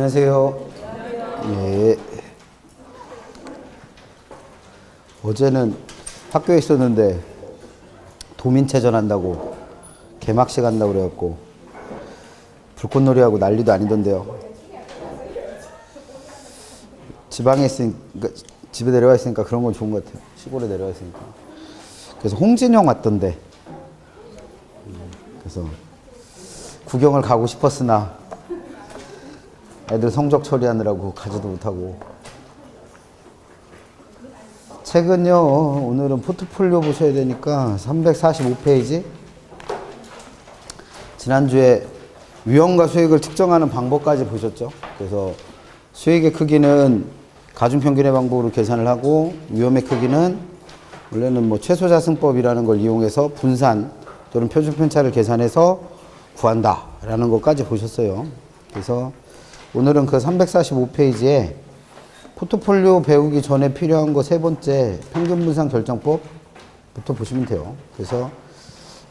안녕하세요. 예. 어제는 학교에 있었는데 도민체전 한다고 개막식 한다고 그래갖고 불꽃놀이하고 난리도 아니던데요. 지방에 있으니까, 집에 내려와 있으니까 그런 건 좋은 것 같아요. 시골에 내려와 있으니까. 그래서 홍진영 왔던데. 그래서 구경을 가고 싶었으나 애들 성적 처리하느라고 가지도 못하고. 책은요, 오늘은 포트폴리오 보셔야 되니까 345페이지. 지난주에 위험과 수익을 측정하는 방법까지 보셨죠? 그래서 수익의 크기는 가중평균의 방법으로 계산을 하고, 위험의 크기는 원래는 뭐 최소자승법이라는 걸 이용해서 분산 또는 표준편차를 계산해서 구한다 라는 것까지 보셨어요. 그래서 오늘은 그 345페이지에 포트폴리오 배우기 전에 필요한 거 세 번째 평균분산 결정법부터 보시면 돼요. 그래서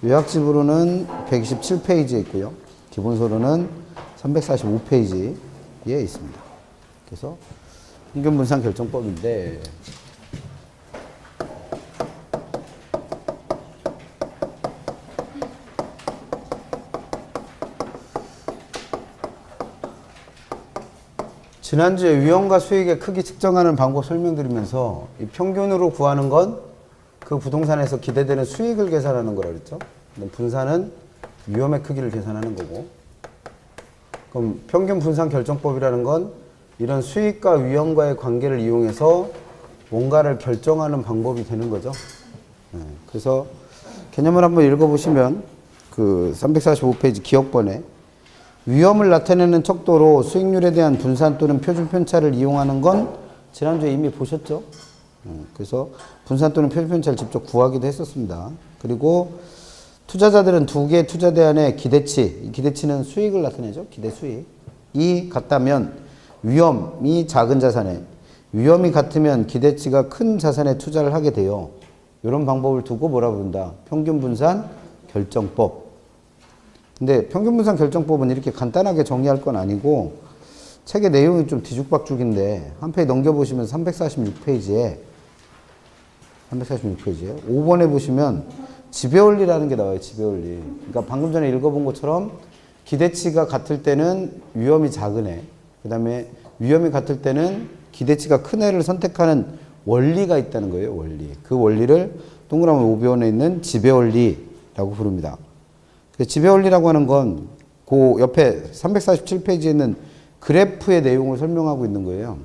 요약집으로는 127페이지에 있고요. 기본서로는 345페이지에 있습니다. 그래서 평균분산 결정법인데, 지난주에 위험과 수익의 크기 측정하는 방법 설명드리면서 이 평균으로 구하는 건 그 부동산에서 기대되는 수익을 계산하는 거라 그랬죠. 분산은 위험의 크기를 계산하는 거고, 그럼 평균 분산 결정법이라는 건 이런 수익과 위험과의 관계를 이용해서 뭔가를 결정하는 방법이 되는 거죠. 네, 그래서 개념을 한번 읽어보시면 그 345페이지 기억번에 위험을 나타내는 척도로 수익률에 대한 분산 또는 표준편차를 이용하는 건 지난주에 이미 보셨죠? 그래서 분산 또는 표준편차를 직접 구하기도 했었습니다. 그리고 투자자들은 두 개의 투자 대안의 기대치, 이 기대치는 수익을 나타내죠. 기대 수익이 같다면 위험이 작은 자산에, 위험이 같으면 기대치가 큰 자산에 투자를 하게 돼요. 이런 방법을 두고 뭐라 부른다? 평균분산 결정법. 근데 평균분산 결정법은 이렇게 간단하게 정리할 건 아니고 책의 내용이 좀 뒤죽박죽인데 한 페이지 넘겨보시면 346페이지에 5번에 보시면 지배원리라는 게 나와요. 지배원리. 그러니까 방금 전에 읽어본 것처럼 기대치가 같을 때는 위험이 작은 애, 그 다음에 위험이 같을 때는 기대치가 큰 애를 선택하는 원리가 있다는 거예요. 원리. 그 원리를 동그라미 5번에 있는 지배원리라고 부릅니다. 지배원리라고 하는 건 그 옆에 347페이지에 있는 그래프의 내용을 설명하고 있는 거예요.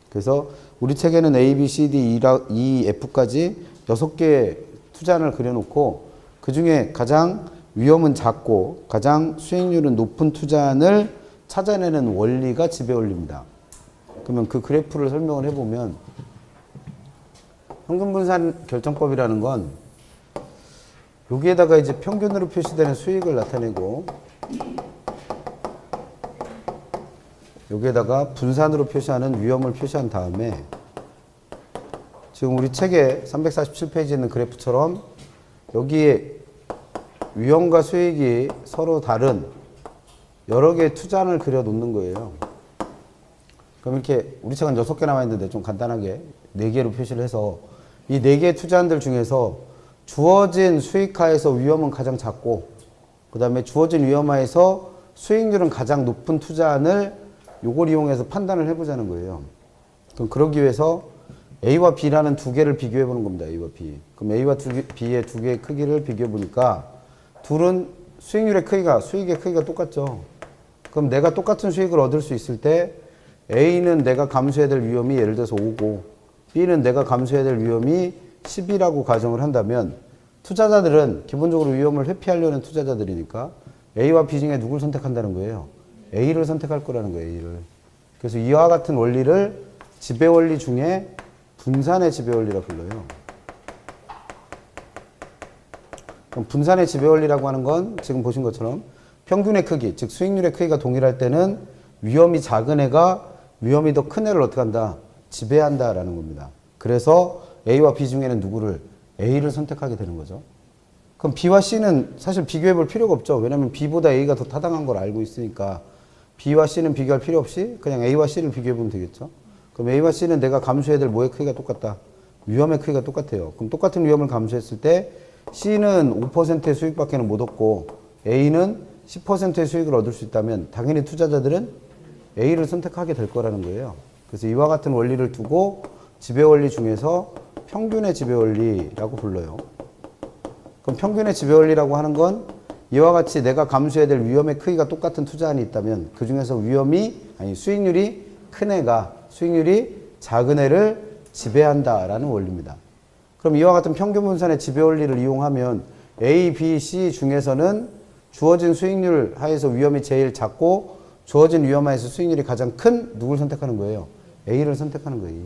그래서 우리 책에는 A, B, C, D, E, F까지 6개의 투자안을 그려놓고 그 중에 가장 위험은 작고 가장 수익률은 높은 투자안을 찾아내는 원리가 지배원리입니다. 그러면 그 그래프를 설명을 해보면 평균분산 결정법이라는 건 여기에다가 이제 평균으로 표시되는 수익을 나타내고 여기에다가 분산으로 표시하는 위험을 표시한 다음에 지금 우리 책에 347페이지에 있는 그래프처럼 여기에 위험과 수익이 서로 다른 여러 개의 투자안을 그려 놓는 거예요. 그럼 이렇게 우리 책은 6개 남아 있는데 좀 간단하게 4개로 표시를 해서 이 4개의 투자안들 중에서 주어진 수익하에서 위험은 가장 작고 그 다음에 주어진 위험하에서 수익률은 가장 높은 투자안을 요걸 이용해서 판단을 해보자는 거예요. 그럼 그러기 위해서 A와 B라는 두 개를 비교해 보는 겁니다. A와 B. 그럼 A와 B의 두 개의 크기를 비교해 보니까 둘은 수익률의 크기가, 수익의 크기가 똑같죠. 그럼 내가 똑같은 수익을 얻을 수 있을 때 A는 내가 감수해야 될 위험이 예를 들어서 5고 B는 내가 감수해야 될 위험이 10이라고 가정을 한다면 투자자들은 기본적으로 위험을 회피하려는 투자자들이니까 A와 B 중에 누굴 선택한다는 거예요? A를 선택할 거라는 거예요. A를. 그래서 이와 같은 원리를 지배원리 중에 분산의 지배원리라 불러요. 그럼 분산의 지배원리라고 하는 건 지금 보신 것처럼 평균의 크기, 즉 수익률의 크기가 동일할 때는 위험이 작은 애가 위험이 더 큰 애를 어떻게 한다? 지배한다라는 겁니다. 그래서 A와 B 중에는 누구를? A를 선택하게 되는 거죠. 그럼 B와 C는 사실 비교해 볼 필요가 없죠. 왜냐하면 B보다 A가 더 타당한 걸 알고 있으니까 B와 C는 비교할 필요 없이 그냥 A와 C를 비교해보면 되겠죠. 그럼 A와 C는 내가 감수해야 될 뭐의 크기가 똑같다. 위험의 크기가 똑같아요. 그럼 똑같은 위험을 감수했을 때 C는 5%의 수익밖에 못 얻고 A는 10%의 수익을 얻을 수 있다면 당연히 투자자들은 A를 선택하게 될 거라는 거예요. 그래서 이와 같은 원리를 두고 지배원리 중에서 평균의 지배원리라고 불러요. 그럼 평균의 지배원리라고 하는 건 이와 같이 내가 감수해야 될 위험의 크기가 똑같은 투자안이 있다면 그 중에서 수익률이 큰 애가 수익률이 작은 애를 지배한다라는 원리입니다. 그럼 이와 같은 평균 분산의 지배 원리를 이용하면 A, B, C 중에서는 주어진 수익률 하에서 위험이 제일 작고 주어진 위험 하에서 수익률이 가장 큰 누굴 선택하는 거예요? A를 선택하는 거예요.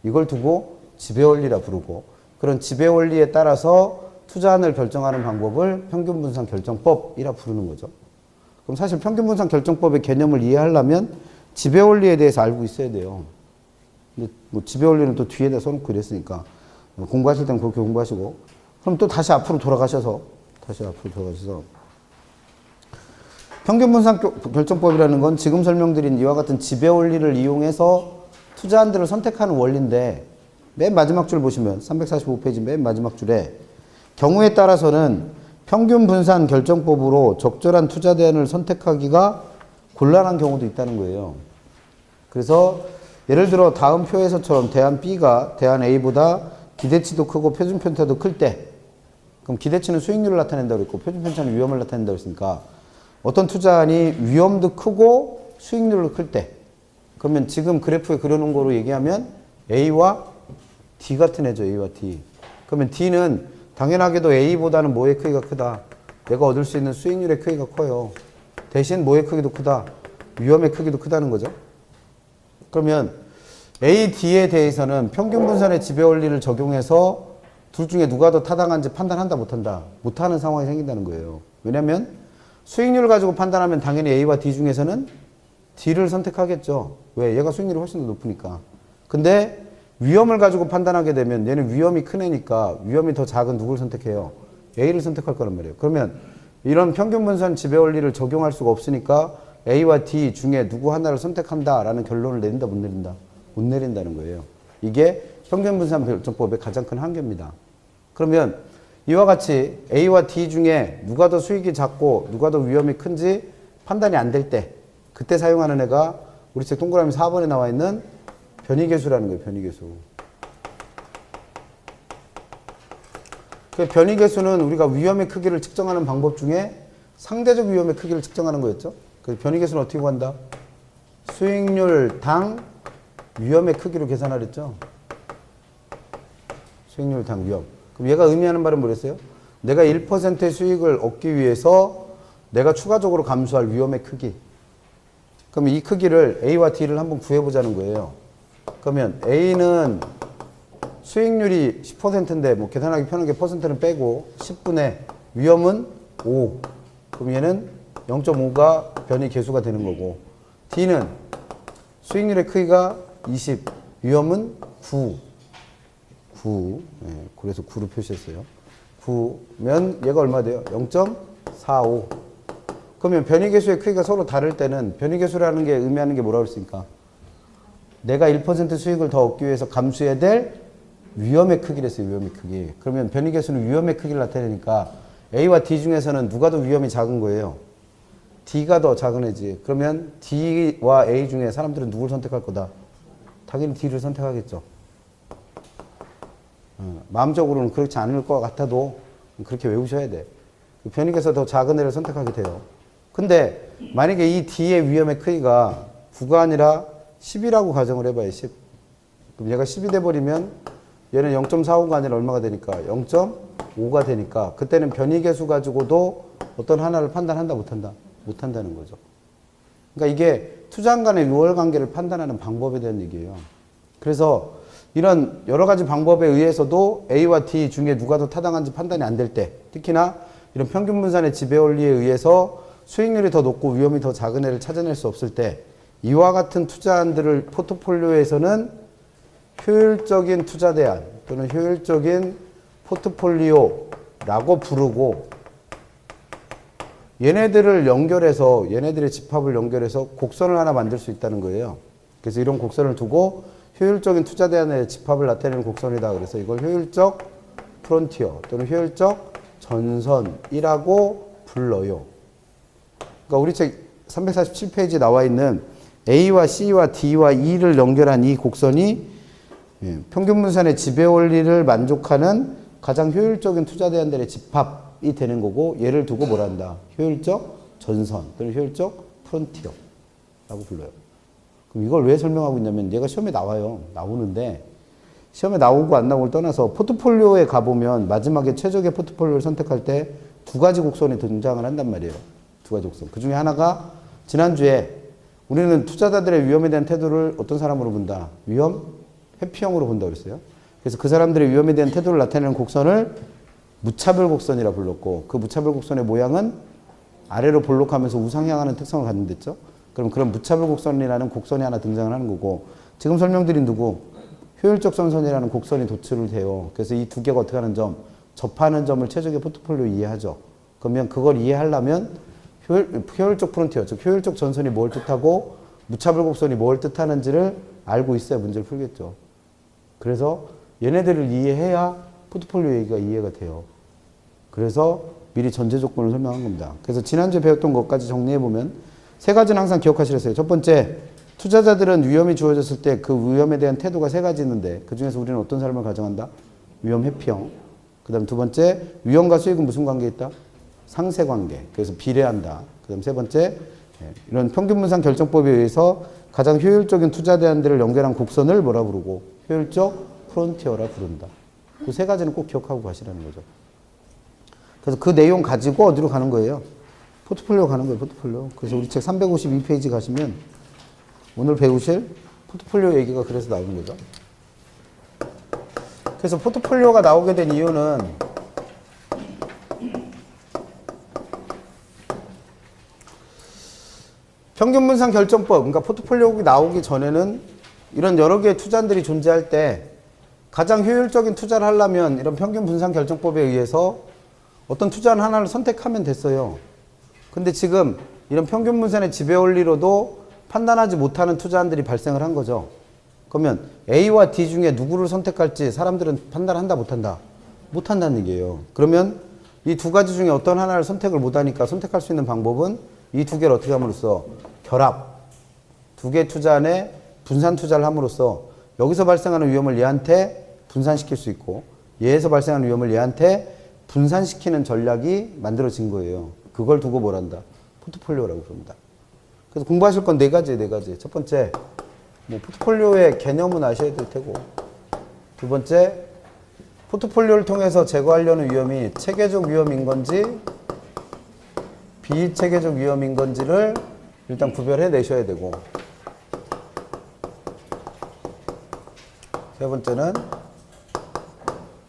이걸 두고 지배 원리라 부르고 그런 지배 원리에 따라서 투자안을 결정하는 방법을 평균 분산 결정법이라 부르는 거죠. 그럼 사실 평균 분산 결정법의 개념을 이해하려면 지배 원리에 대해서 알고 있어야 돼요. 근데 뭐 지배 원리는 또 뒤에다 써놓고 이랬으니까 공부하실 때는 그렇게 공부하시고 그럼 또 다시 앞으로 돌아가셔서 평균 분산 결정법이라는 건 지금 설명드린 이와 같은 지배 원리를 이용해서 투자안들을 선택하는 원리인데 맨 마지막 줄 보시면 345페이지 맨 마지막 줄에 경우에 따라서는 평균 분산 결정법으로 적절한 투자 대안을 선택하기가 곤란한 경우도 있다는 거예요. 그래서 예를 들어 다음 표에서처럼 대안 B가 대안 A보다 기대치도 크고 표준 편차도 클 때 그럼 기대치는 수익률을 나타낸다고 했고 표준 편차는 위험을 나타낸다고 했으니까 어떤 투자안이 위험도 크고 수익률도 클 때 그러면 지금 그래프에 그려놓은 거로 얘기하면 A와 D 같은 애죠. A와 D. 그러면 D는 당연하게도 A보다는 뭐의 크기가 크다. 내가 얻을 수 있는 수익률의 크기가 커요. 대신 뭐의 크기도 크다. 위험의 크기도 크다는 거죠. 그러면 A, D에 대해서는 평균 분산의 지배 원리를 적용해서 둘 중에 누가 더 타당한지 판단한다 못한다. 못하는 상황이 생긴다는 거예요. 왜냐하면 수익률을 가지고 판단하면 당연히 A와 D 중에서는 D를 선택하겠죠. 왜? 얘가 수익률이 훨씬 더 높으니까. 근데 위험을 가지고 판단하게 되면 얘는 위험이 큰 애니까 위험이 더 작은 누굴 선택해요? A를 선택할 거란 말이에요. 그러면 이런 평균 분산 지배 원리를 적용할 수가 없으니까 A와 D 중에 누구 하나를 선택한다라는 결론을 내린다 못 내린다? 못 내린다는 거예요. 이게 평균 분산 결정법의 가장 큰 한계입니다. 그러면 이와 같이 A와 D 중에 누가 더 수익이 작고 누가 더 위험이 큰지 판단이 안 될 때 그때 사용하는 애가 우리 책 동그라미 4번에 나와 있는 변이계수라는 거예요. 변이계수. 그 변이계수는 우리가 위험의 크기를 측정하는 방법 중에 상대적 위험의 크기를 측정하는 거였죠. 그 변이계수는 어떻게 구한다? 수익률 당 위험의 크기로 계산하랬죠. 수익률 당 위험. 그럼 얘가 의미하는 바는 뭐랬어요? 내가 1%의 수익을 얻기 위해서 내가 추가적으로 감수할 위험의 크기. 그럼 이 크기를 A와 D를 한번 구해보자는 거예요. 그러면 A는 수익률이 10%인데 뭐 계산하기 편하게 퍼센트는 빼고 10분의 위험은 5. 그럼 얘는 0.5가 변이 계수가 되는 거고 D는 수익률의 크기가 20, 위험은 9. 네, 그래서 9로 표시했어요. 9면 얘가 얼마 돼요? 0.45. 그러면 변이계수의 크기가 서로 다를 때는 변이계수라는 게 의미하는 게 뭐라고 했습니까? 내가 1% 수익을 더 얻기 위해서 감수해야 될 위험의 크기랬어요. 위험의 크기. 그러면 변이계수는 위험의 크기를 나타내니까 A와 D 중에서는 누가 더 위험이 작은 거예요? D가 더 작은 애지. 그러면 D와 A 중에 사람들은 누굴 선택할 거다? 당연히 D를 선택하겠죠. 마음적으로는 그렇지 않을 것 같아도 그렇게 외우셔야 돼. 변이계수가 더 작은 애를 선택하게 돼요. 근데 만약에 이 D의 위험의 크기가 9가 아니라 10이라고 가정을 해봐요. 10. 그럼 얘가 10이 돼버리면 얘는 0.45가 아니라 얼마가 되니까 0.5가 되니까 그때는 변이계수 가지고도 어떤 하나를 판단한다 못한다? 못한다는 거죠. 그러니까 이게 투자안 간의 유월관계를 판단하는 방법에 대한 얘기예요. 그래서 이런 여러 가지 방법에 의해서도 A와 D 중에 누가 더 타당한지 판단이 안 될 때 특히나 이런 평균 분산의 지배 원리에 의해서 수익률이 더 높고 위험이 더 작은 애를 찾아낼 수 없을 때 이와 같은 투자안들을 포트폴리오에서는 효율적인 투자 대안 또는 효율적인 포트폴리오라고 부르고 얘네들을 연결해서 얘네들의 집합을 연결해서 곡선을 하나 만들 수 있다는 거예요. 그래서 이런 곡선을 두고 효율적인 투자 대안의 집합을 나타내는 곡선이다. 그래서 이걸 효율적 프론티어 또는 효율적 전선이라고 불러요. 그러니까 우리 책 347페이지에 나와 있는 A와 C와 D와 E를 연결한 이 곡선이 평균 분산의 지배 원리를 만족하는 가장 효율적인 투자 대안들의 집합이 되는 거고, 얘를 두고 뭘 한다? 효율적 전선 또는 효율적 프론티어라고 불러요. 그럼 이걸 왜 설명하고 있냐면 얘가 시험에 나오는데 시험에 나오고 안 나오고를 떠나서 포트폴리오에 가보면 마지막에 최적의 포트폴리오를 선택할 때 두 가지 곡선이 등장을 한단 말이에요. 두 가지 곡선. 그 중에 하나가 지난주에 우리는 투자자들의 위험에 대한 태도를 어떤 사람으로 본다? 위험 회피형으로 본다고 그랬어요. 그래서 그 사람들의 위험에 대한 태도를 나타내는 곡선을 무차별 곡선이라 불렀고, 그 무차별 곡선의 모양은 아래로 볼록하면서 우상향하는 특성을 갖는다 했죠. 그럼 그런 무차별 곡선이라는 곡선이 하나 등장을 하는 거고, 지금 설명드린 효율적 전선이라는 곡선이 도출을 돼요. 그래서 이 두 개가 어떻게 하는 점, 접하는 점을 최적의 포트폴리오 이해하죠. 그러면 그걸 이해하려면 효율적 프론티어, 즉 효율적 전선이 뭘 뜻하고 무차별 곡선이 뭘 뜻하는지를 알고 있어야 문제를 풀겠죠. 그래서 얘네들을 이해해야 포트폴리오 얘기가 이해가 돼요. 그래서 미리 전제 조건을 설명한 겁니다. 그래서 지난주에 배웠던 것까지 정리해보면 세 가지는 항상 기억하시랬어요. 첫 번째, 투자자들은 위험이 주어졌을 때 그 위험에 대한 태도가 세 가지 있는데 그 중에서 우리는 어떤 삶을 가정한다? 위험 회피형. 그 다음 두 번째, 위험과 수익은 무슨 관계에 있다? 상쇄관계. 그래서 비례한다. 그 다음 세 번째, 이런 평균분산 결정법에 의해서 가장 효율적인 투자 대안들을 연결한 곡선을 뭐라 부르고 효율적 프론티어라 부른다. 그 세 가지는 꼭 기억하고 가시라는 거죠. 그래서 그 내용 가지고 어디로 가는 거예요? 포트폴리오 가는 거예요, 포트폴리오. 그래서 우리 책 352페이지 가시면 오늘 배우실 포트폴리오 얘기가 그래서 나오는 거죠. 그래서 포트폴리오가 나오게 된 이유는 평균분산 결정법, 그러니까 포트폴리오가 나오기 전에는 이런 여러 개의 투자들이 존재할 때 가장 효율적인 투자를 하려면 이런 평균분산 결정법에 의해서 어떤 투자 하나를 선택하면 됐어요. 근데 지금 이런 평균분산의 지배 원리로도 판단하지 못하는 투자들이 발생을 한 거죠. 그러면 A와 D 중에 누구를 선택할지 사람들은 판단한다, 못한다? 못한다는 얘기예요. 그러면 이 두 가지 중에 어떤 하나를 선택을 못하니까 선택할 수 있는 방법은 이 두 개를 어떻게 함으로써 결합, 두 개 투자 안에 분산 투자를 함으로써 여기서 발생하는 위험을 얘한테 분산시킬 수 있고 얘에서 발생하는 위험을 얘한테 분산시키는 전략이 만들어진 거예요. 그걸 두고 뭘 한다? 포트폴리오라고 부릅니다. 그래서 공부하실 건 네 가지. 첫 번째, 포트폴리오의 개념은 아셔야 될 테고, 두 번째, 포트폴리오를 통해서 제거하려는 위험이 체계적 위험인 건지 비체계적 위험인 건지를 일단 구별해 내셔야 되고, 세 번째는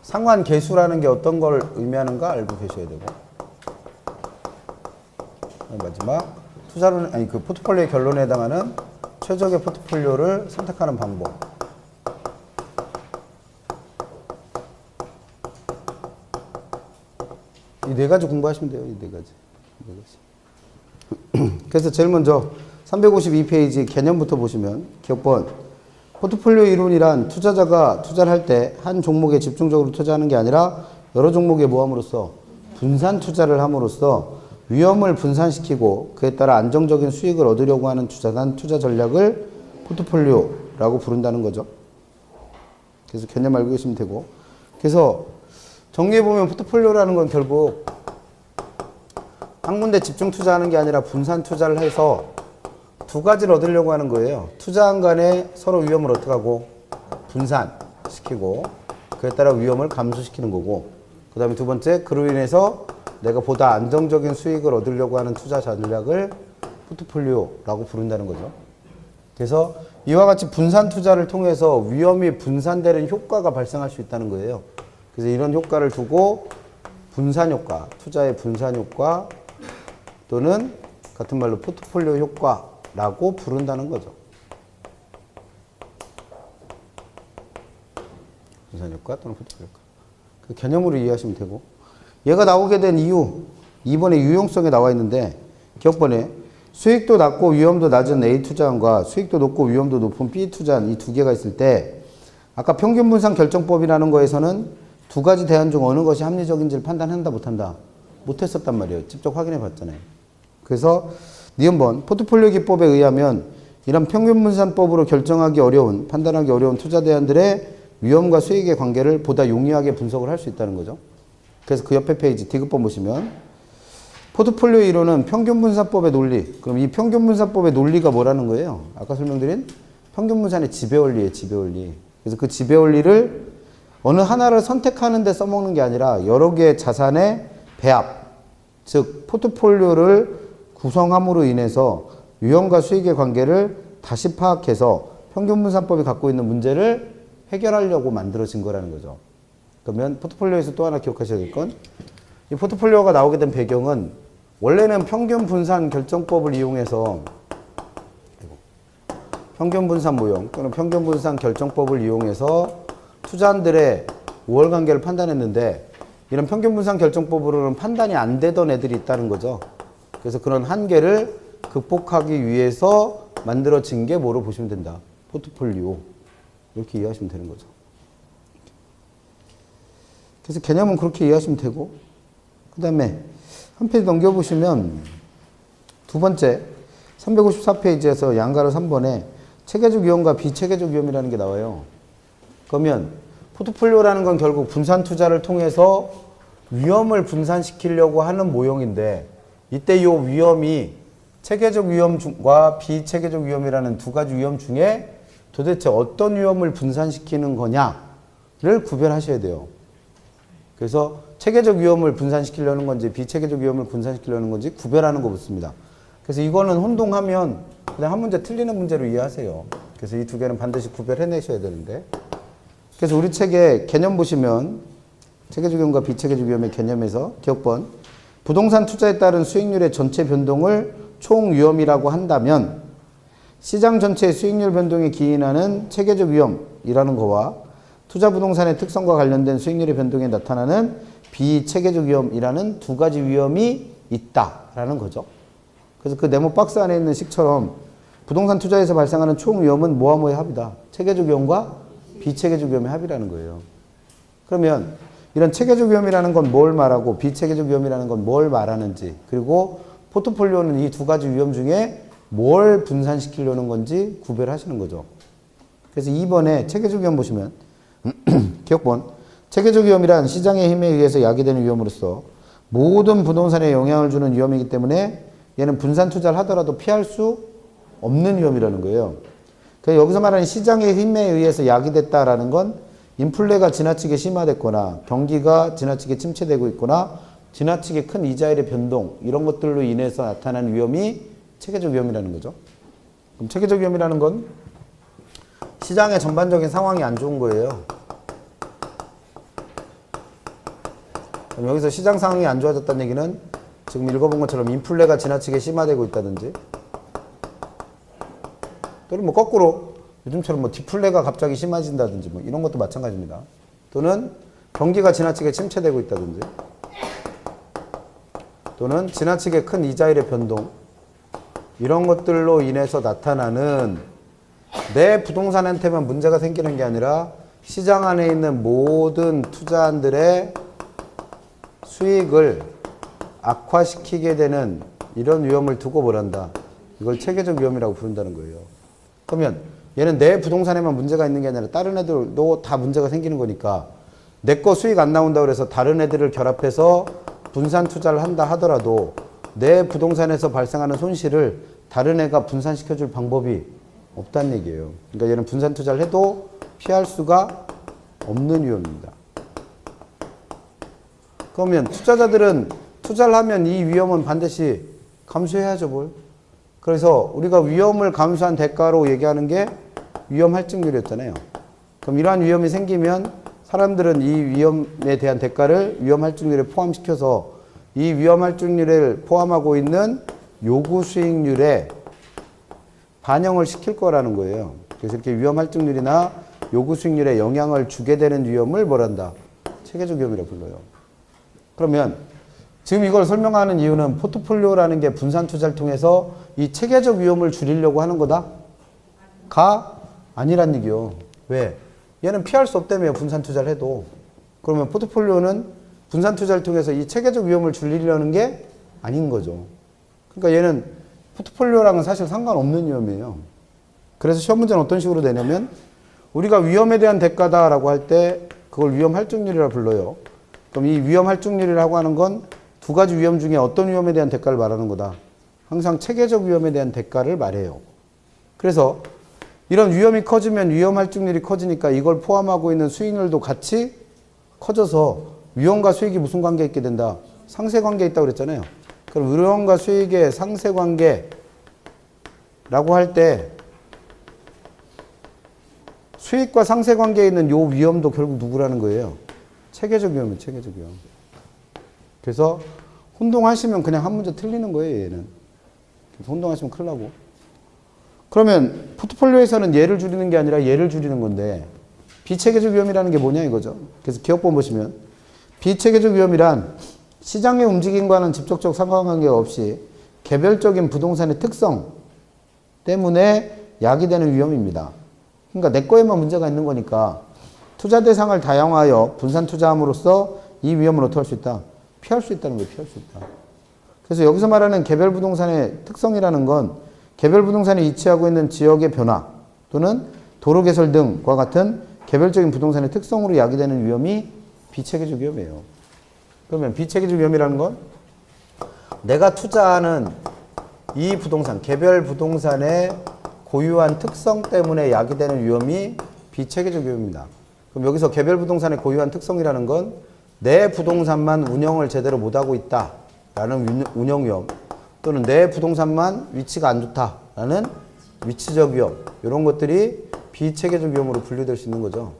상환계수라는 게 어떤 걸 의미하는가 알고 계셔야 되고, 마지막 그 포트폴리오의 결론에 해당하는 최적의 포트폴리오를 선택하는 방법. 이 네 가지 공부하시면 돼요. 이 네 가지. 그래서 제일 먼저 352페이지 개념부터 보시면 기억본, 포트폴리오 이론이란 투자자가 투자를 할 때 한 종목에 집중적으로 투자하는 게 아니라 여러 종목에 모함으로써 분산 투자를 함으로써 위험을 분산시키고 그에 따라 안정적인 수익을 얻으려고 하는 투자 전략을 포트폴리오라고 부른다는 거죠. 그래서 개념 알고 계시면 되고, 그래서 정리해보면 포트폴리오라는 건 결국 한 군데 집중 투자하는 게 아니라 분산 투자를 해서 두 가지를 얻으려고 하는 거예요. 투자한 간에 서로 위험을 어떻게 하고 분산시키고 그에 따라 위험을 감소시키는 거고, 그 다음에 두 번째, 그로 인해서 내가 보다 안정적인 수익을 얻으려고 하는 투자 전략을 포트폴리오라고 부른다는 거죠. 그래서 이와 같이 분산 투자를 통해서 위험이 분산되는 효과가 발생할 수 있다는 거예요. 그래서 이런 효과를 두고 분산 효과, 투자의 분산 효과 또는 같은 말로 포트폴리오 효과라고 부른다는 거죠. 분산 효과 또는 포트폴리오 효과. 그 개념으로 이해하시면 되고, 얘가 나오게 된 이유, 2번에 유용성에 나와 있는데 기억번에 수익도 낮고 위험도 낮은 A 투자안과 수익도 높고 위험도 높은 B 투자안 이 두 개가 있을 때 아까 평균 분산 결정법이라는 거에서는 두 가지 대안 중 어느 것이 합리적인지를 판단한다 못한다? 못했었단 말이에요. 직접 확인해 봤잖아요. 그래서 니은번 포트폴리오 기법에 의하면 이런 평균 분산법으로 결정하기 어려운 판단하기 어려운 투자 대안들의 위험과 수익의 관계를 보다 용이하게 분석을 할 수 있다는 거죠. 그래서 그 옆에 페이지 디귿번 보시면 포트폴리오 이론은 평균 분산법의 논리. 그럼 이 평균 분산법의 논리가 뭐라는 거예요? 아까 설명드린 평균 분산의 지배 원리예요. 지배 원리. 그래서 그 지배 원리를 어느 하나를 선택하는 데 써먹는 게 아니라 여러 개의 자산의 배합, 즉 포트폴리오를 구성함으로 인해서 위험과 수익의 관계를 다시 파악해서 평균 분산법이 갖고 있는 문제를 해결하려고 만들어진 거라는 거죠. 그러면 포트폴리오에서 또 하나 기억하셔야 될 건 이 포트폴리오가 나오게 된 배경은 원래는 평균 분산 결정법을 이용해서 평균 분산 모형 또는 평균 분산 결정법을 이용해서 투자한들의 우월 관계를 판단했는데 이런 평균 분산 결정법으로는 판단이 안 되던 애들이 있다는 거죠. 그래서 그런 한계를 극복하기 위해서 만들어진 게 뭐로 보시면 된다. 포트폴리오. 이렇게 이해하시면 되는 거죠. 그래서 개념은 그렇게 이해하시면 되고 그 다음에 한 페이지 넘겨보시면 두 번째 354페이지에서 양가로 3번에 체계적 위험과 비체계적 위험이라는 게 나와요. 그러면 포트폴리오라는 건 결국 분산 투자를 통해서 위험을 분산시키려고 하는 모형인데 이때 이 위험이 체계적 위험과 비체계적 위험이라는 두 가지 위험 중에 도대체 어떤 위험을 분산시키는 거냐를 구별하셔야 돼요. 그래서 체계적 위험을 분산시키려는 건지 비체계적 위험을 분산시키려는 건지 구별하는 거 묻습니다. 그래서 이거는 혼동하면 그냥 한 문제 틀리는 문제로 이해하세요. 그래서 이 두 개는 반드시 구별해내셔야 되는데 그래서 우리 책에 개념 보시면 체계적 위험과 비체계적 위험의 개념에서 기억번 부동산 투자에 따른 수익률의 전체 변동을 총 위험이라고 한다면 시장 전체의 수익률 변동에 기인하는 체계적 위험이라는 거와 투자 부동산의 특성과 관련된 수익률의 변동에 나타나는 비체계적 위험이라는 두 가지 위험이 있다라는 거죠. 그래서 그 네모 박스 안에 있는 식처럼 부동산 투자에서 발생하는 총 위험은 뭐와 뭐의 합이다. 체계적 위험과 비체계적 위험의 합이라는 거예요. 그러면 이런 체계적 위험이라는 건 뭘 말하고 비체계적 위험이라는 건 뭘 말하는지 그리고 포트폴리오는 이 두 가지 위험 중에 뭘 분산시키려는 건지 구별하시는 거죠. 그래서 2번에 체계적 위험 보시면 기억번 체계적 위험이란 시장의 힘에 의해서 야기되는 위험으로서 모든 부동산에 영향을 주는 위험이기 때문에 얘는 분산 투자를 하더라도 피할 수 없는 위험이라는 거예요. 그러니까 여기서 말하는 시장의 힘에 의해서 야기됐다라는 건 인플레가 지나치게 심화됐거나 경기가 지나치게 침체되고 있거나 지나치게 큰 이자율의 변동 이런 것들로 인해서 나타난 위험이 체계적 위험이라는 거죠. 그럼 체계적 위험이라는 건 시장의 전반적인 상황이 안 좋은 거예요. 그럼 여기서 시장 상황이 안 좋아졌다는 얘기는 지금 읽어본 것처럼 인플레가 지나치게 심화되고 있다든지 또는 뭐 거꾸로 요즘처럼 뭐 디플레가 갑자기 심해진다든지 뭐 이런 것도 마찬가지입니다. 또는 경기가 지나치게 침체되고 있다든지 또는 지나치게 큰 이자율의 변동 이런 것들로 인해서 나타나는 내 부동산한테만 문제가 생기는 게 아니라 시장 안에 있는 모든 투자한들의 수익을 악화시키게 되는 이런 위험을 두고 뭐란다. 이걸 체계적 위험이라고 부른다는 거예요. 그러면 얘는 내 부동산에만 문제가 있는 게 아니라 다른 애들도 다 문제가 생기는 거니까 내 거 수익 안 나온다고 해서 다른 애들을 결합해서 분산 투자를 한다 하더라도 내 부동산에서 발생하는 손실을 다른 애가 분산시켜줄 방법이 없다는 얘기예요. 그러니까 얘는 분산 투자를 해도 피할 수가 없는 위험입니다. 그러면 투자자들은 투자를 하면 이 위험은 반드시 감수해야죠, 뭘. 그래서 우리가 위험을 감수한 대가로 얘기하는 게 위험 할증률이었잖아요. 그럼 이러한 위험이 생기면 사람들은 이 위험에 대한 대가를 위험 할증률에 포함시켜서 이 위험 할증률을 포함하고 있는 요구 수익률에 반영을 시킬 거라는 거예요. 그래서 이렇게 위험 할증률이나 요구 수익률에 영향을 주게 되는 위험을 뭐란다? 체계적 위험이라고 불러요. 그러면 지금 이걸 설명하는 이유는 포트폴리오라는 게 분산 투자를 통해서 이 체계적 위험을 줄이려고 하는 거다? 아니란 얘기요. 왜? 얘는 피할 수 없다며요. 분산 투자를 해도. 그러면 포트폴리오는 분산 투자를 통해서 이 체계적 위험을 줄이려는 게 아닌 거죠. 그러니까 얘는 포트폴리오랑은 사실 상관없는 위험이에요. 그래서 시험 문제는 어떤 식으로 되냐면 우리가 위험에 대한 대가다라고 할 때 그걸 위험 할증률이라 불러요. 그럼 이 위험 할증률이라고 하는 건 두 가지 위험 중에 어떤 위험에 대한 대가를 말하는 거다. 항상 체계적 위험에 대한 대가를 말해요. 그래서 이런 위험이 커지면 위험 할증률이 커지니까 이걸 포함하고 있는 수익률도 같이 커져서 위험과 수익이 무슨 관계에 있게 된다? 상쇄관계에 있다고 그랬잖아요. 그럼 위험과 수익의 상쇄관계라고 할 때 수익과 상쇄관계에 있는 요 위험도 결국 누구라는 거예요? 체계적 위험이에요. 체계적 위험. 그래서 혼동하시면 그냥 한 문제 틀리는 거예요. 얘는. 그래서 혼동하시면 큰일 나고. 그러면 포트폴리오에서는 얘를 줄이는 게 아니라 얘를 줄이는 건데 비체계적 위험이라는 게 뭐냐 이거죠. 그래서 기억본 보시면 비체계적 위험이란 시장의 움직임과는 직접적 상관관계가 없이 개별적인 부동산의 특성 때문에 야기되는 위험입니다. 그러니까 내 거에만 문제가 있는 거니까 투자 대상을 다양화하여 분산 투자함으로써 이 위험을 어떻게 할 수 있다? 피할 수 있다는 거예요. 피할 수 있다. 그래서 여기서 말하는 개별 부동산의 특성이라는 건 개별 부동산이 위치하고 있는 지역의 변화 또는 도로 개설 등과 같은 개별적인 부동산의 특성으로 야기되는 위험이 비체계적 위험이에요. 그러면 비체계적 위험이라는 건 내가 투자하는 이 부동산, 개별 부동산의 고유한 특성 때문에 야기되는 위험이 비체계적 위험입니다. 그럼 여기서 개별 부동산의 고유한 특성이라는 건 내 부동산만 운영을 제대로 못하고 있다라는 운영 위험 또는 내 부동산만 위치가 안 좋다라는 위치적 위험 이런 것들이 비체계적 위험으로 분류될 수 있는 거죠.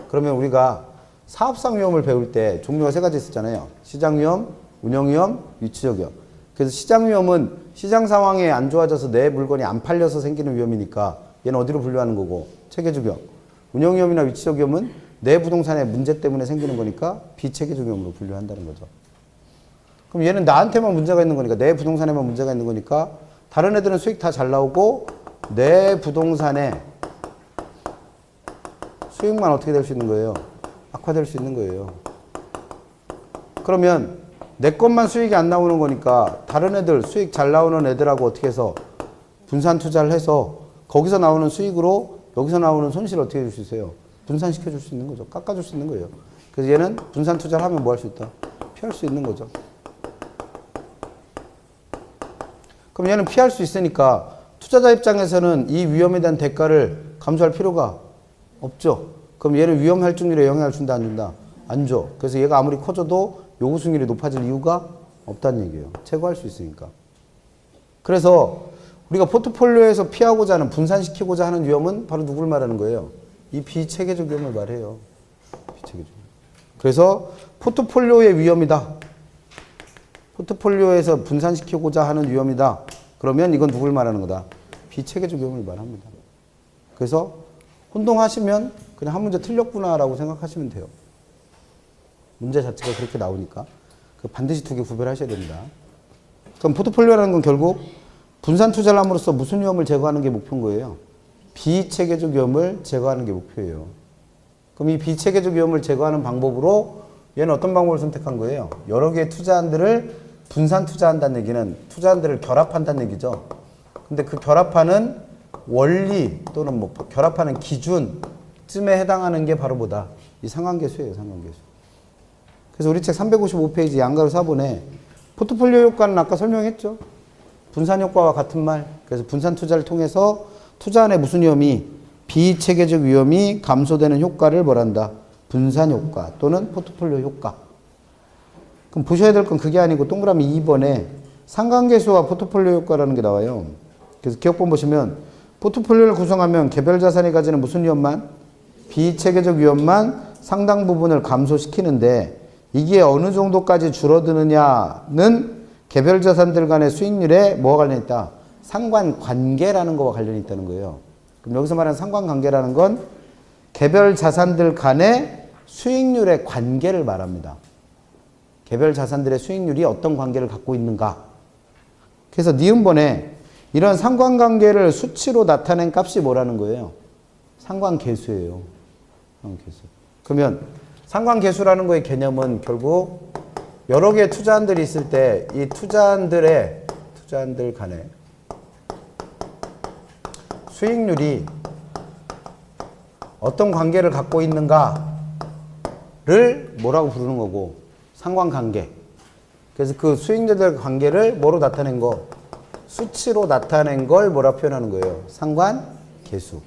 그러면 우리가 사업상 위험을 배울 때 종류가 세 가지 있었잖아요. 시장 위험, 운영 위험, 위치적 위험. 그래서 시장 위험은 시장 상황이 안 좋아져서 내 물건이 안 팔려서 생기는 위험이니까 얘는 어디로 분류하는 거고? 체계적 위험. 운영 위험이나 위치적 위험은 내 부동산의 문제 때문에 생기는 거니까 비체계적 위험으로 분류한다는 거죠. 그럼 얘는 나한테만 문제가 있는 거니까 내 부동산에만 문제가 있는 거니까 다른 애들은 수익 다 잘 나오고 내 부동산에 수익만 어떻게 될 수 있는 거예요? 악화될 수 있는 거예요. 그러면 내 것만 수익이 안 나오는 거니까 다른 애들 수익 잘 나오는 애들하고 어떻게 해서 분산 투자를 해서 거기서 나오는 수익으로 여기서 나오는 손실을 어떻게 해줄 수 있어요? 분산시켜 줄 수 있는 거죠. 깎아줄 수 있는 거예요. 그래서 얘는 분산 투자를 하면 뭐 할 수 있다? 피할 수 있는 거죠. 그럼 얘는 피할 수 있으니까 투자자 입장에서는 이 위험에 대한 대가를 감수할 필요가 없죠. 그럼 얘는 위험 할증률에 영향을 준다 안 준다? 안 줘. 그래서 얘가 아무리 커져도 요구 수익률이 높아질 이유가 없다는 얘기예요. 최고할 수 있으니까. 그래서 우리가 포트폴리오에서 피하고자 하는 분산시키고자 하는 위험은 바로 누구를 말하는 거예요? 이 비체계적 위험을 말해요. 비체계적. 그래서 포트폴리오의 위험이다. 포트폴리오에서 분산시키고자 하는 위험이다. 그러면 이건 누구를 말하는 거다? 비체계적 위험을 말합니다. 그래서 혼동하시면 그냥 한 문제 틀렸구나라고 생각하시면 돼요. 문제 자체가 그렇게 나오니까 반드시 두 개 구별하셔야 됩니다. 그럼 포트폴리오라는 건 결국 분산 투자를 함으로써 무슨 위험을 제거하는 게 목표인 거예요? 비체계적 위험을 제거하는 게 목표예요. 그럼 이 비체계적 위험을 제거하는 방법으로 얘는 어떤 방법을 선택한 거예요? 여러 개의 투자안들을 분산 투자한다는 얘기는 투자안들을 결합한다는 얘기죠. 근데 그 결합하는 원리 또는 뭐 결합하는 기준쯤에 해당하는 게 바로 뭐다? 이 상관계수예요. 상관계수. 그래서 우리 책 355페이지 양가로 4번에 포트폴리오 효과는 아까 설명했죠. 분산 효과와 같은 말. 그래서 분산 투자를 통해서 투자안에 무슨 위험이 비체계적 위험이 감소되는 효과를 뭐란다? 분산 효과 또는 포트폴리오 효과. 그럼 보셔야 될 건 그게 아니고 동그라미 2번에 상관계수와 포트폴리오 효과라는 게 나와요. 그래서 기억본 보시면 포트폴리오를 구성하면 개별 자산이 가지는 무슨 위험만? 비체계적 위험만 상당 부분을 감소시키는데 이게 어느 정도까지 줄어드느냐는 개별 자산들 간의 수익률에 뭐가 관련이 있다? 상관관계라는 거와 관련이 있다는 거예요. 그럼 여기서 말하는 상관관계라는 건 개별 자산들 간의 수익률의 관계를 말합니다. 개별 자산들의 수익률이 어떤 관계를 갖고 있는가. 그래서 니은번에 이런 상관관계를 수치로 나타낸 값이 뭐라는 거예요? 상관계수예요. 상관계수. 그러면 상관계수라는 거의 개념은 결국 여러 개의 투자한들이 있을 때 이 투자한들 간에 수익률이 어떤 관계를 갖고 있는가를 뭐라고 부르는 거고, 상관관계. 그래서 그 수익률들 관계를 뭐로 나타낸 거? 수치로 나타낸 걸 뭐라 표현하는 거예요? 상관계수.